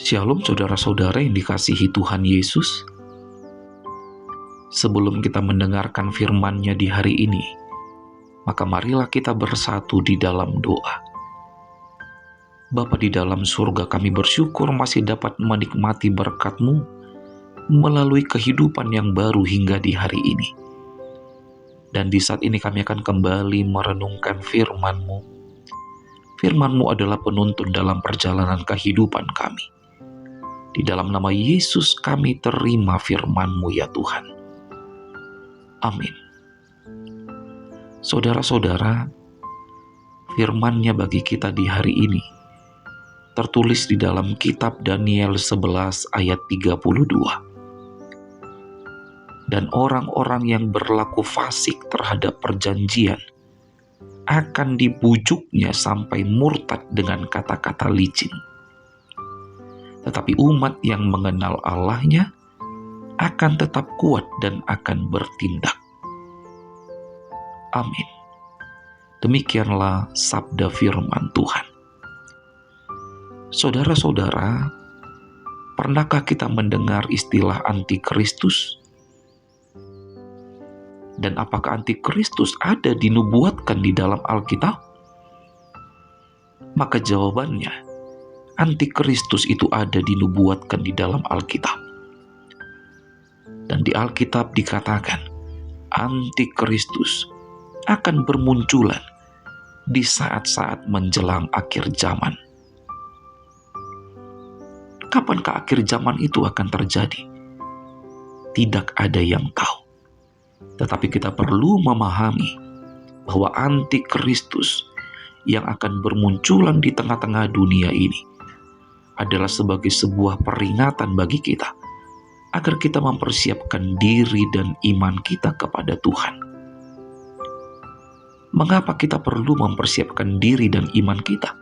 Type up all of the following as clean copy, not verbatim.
Shalom saudara-saudara yang dikasihi Tuhan Yesus. Sebelum kita mendengarkan firman-Nya di hari ini, maka marilah kita bersatu di dalam doa. Bapa di dalam surga, kami bersyukur masih dapat menikmati berkat-Mu melalui kehidupan yang baru hingga di hari ini. Dan di saat ini kami akan kembali merenungkan firman-Mu. Firman-Mu adalah penuntun dalam perjalanan kehidupan kami. Di dalam nama Yesus kami terima firman-Mu ya Tuhan. Amin. Saudara-saudara, firman-Nya bagi kita di hari ini tertulis di dalam kitab Daniel 11 ayat 32. Dan orang-orang yang berlaku fasik terhadap perjanjian akan dibujuknya sampai murtad dengan kata-kata licin. Tetapi umat yang mengenal Allah-Nya akan tetap kuat dan akan bertindak. Amin. Demikianlah sabda firman Tuhan. Saudara-saudara, pernahkah kita mendengar istilah antikristus? Dan apakah antikristus ada dinubuatkan di dalam Alkitab? Maka jawabannya, antikristus itu ada dinubuatkan di dalam Alkitab. Dan di Alkitab dikatakan, antikristus akan bermunculan di saat-saat menjelang akhir zaman. Kapankah akhir zaman itu akan terjadi? Tidak ada yang tahu. Tetapi kita perlu memahami bahwa antikristus yang akan bermunculan di tengah-tengah dunia ini adalah sebagai sebuah peringatan bagi kita agar kita mempersiapkan diri dan iman kita kepada Tuhan. Mengapa kita perlu mempersiapkan diri dan iman kita?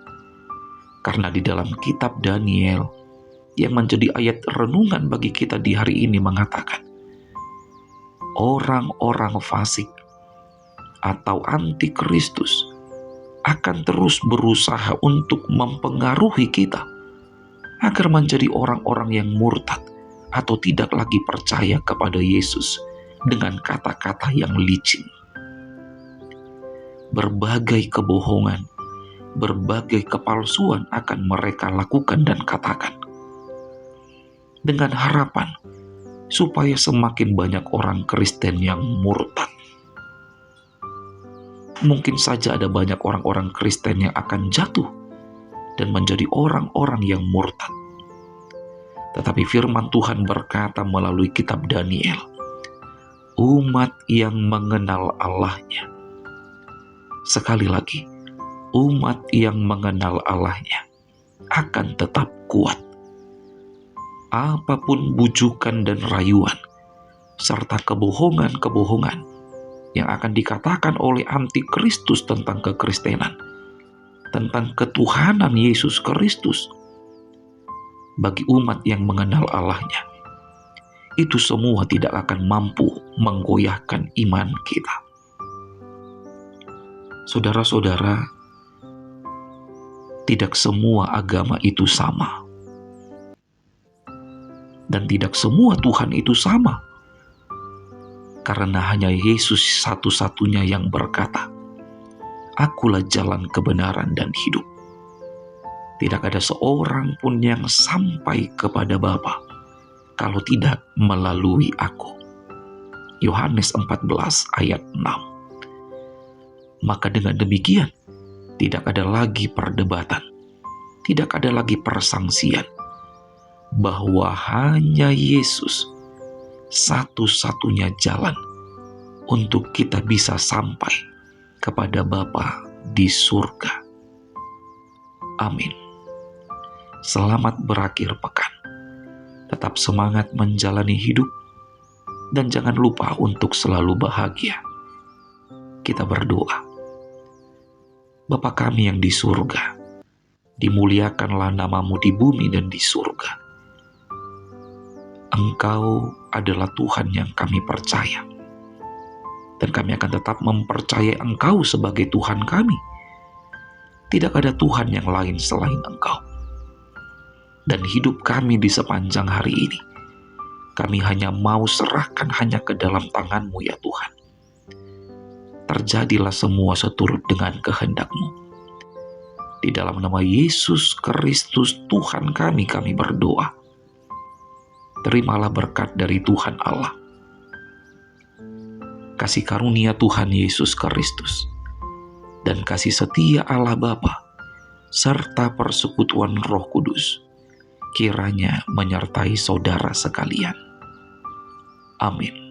Karena di dalam kitab Daniel yang menjadi ayat renungan bagi kita di hari ini mengatakan, orang-orang fasik atau antikristus akan terus berusaha untuk mempengaruhi kita agar menjadi orang-orang yang murtad atau tidak lagi percaya kepada Yesus dengan kata-kata yang licin. Berbagai kebohongan, berbagai kepalsuan akan mereka lakukan dan katakan, dengan harapan supaya semakin banyak orang Kristen yang murtad. Mungkin saja ada banyak orang-orang Kristen yang akan jatuh dan menjadi orang-orang yang murtad. Tetapi firman Tuhan berkata melalui kitab Daniel, umat yang mengenal Allah-Nya. Sekali lagi, umat yang mengenal Allah-Nya akan tetap kuat. Apapun bujukan dan rayuan, serta kebohongan-kebohongan yang akan dikatakan oleh antikristus tentang kekristenan, tentang ketuhanan Yesus Kristus, bagi umat yang mengenal Allah-Nya, itu semua tidak akan mampu menggoyahkan iman kita. Saudara-saudara, tidak semua agama itu sama. Dan tidak semua Tuhan itu sama. Karena hanya Yesus satu-satunya yang berkata, Akulah jalan kebenaran dan hidup. Tidak ada seorang pun yang sampai kepada Bapa kalau tidak melalui aku. Yohanes 14 ayat 6. Maka dengan demikian, tidak ada lagi perdebatan, tidak ada lagi persangsian, bahwa hanya Yesus satu-satunya jalan untuk kita bisa sampai kepada Bapa di surga. Amin. Selamat berakhir pekan. Tetap semangat menjalani hidup dan jangan lupa untuk selalu bahagia. Kita berdoa. Bapa kami yang di surga, dimuliakanlah nama-Mu di bumi dan di surga. Engkau adalah Tuhan yang kami percaya. Dan kami akan tetap mempercayai Engkau sebagai Tuhan kami. Tidak ada Tuhan yang lain selain Engkau. dan hidup kami di sepanjang hari ini. Kami hanya mau serahkan hanya ke dalam tangan-Mu ya Tuhan. Terjadilah semua seturut dengan kehendak-Mu. Di dalam nama Yesus Kristus Tuhan kami berdoa. Terimalah berkat dari Tuhan Allah. Kasih karunia Tuhan Yesus Kristus dan kasih setia Allah Bapa serta persekutuan Roh Kudus kiranya menyertai saudara sekalian. Amin.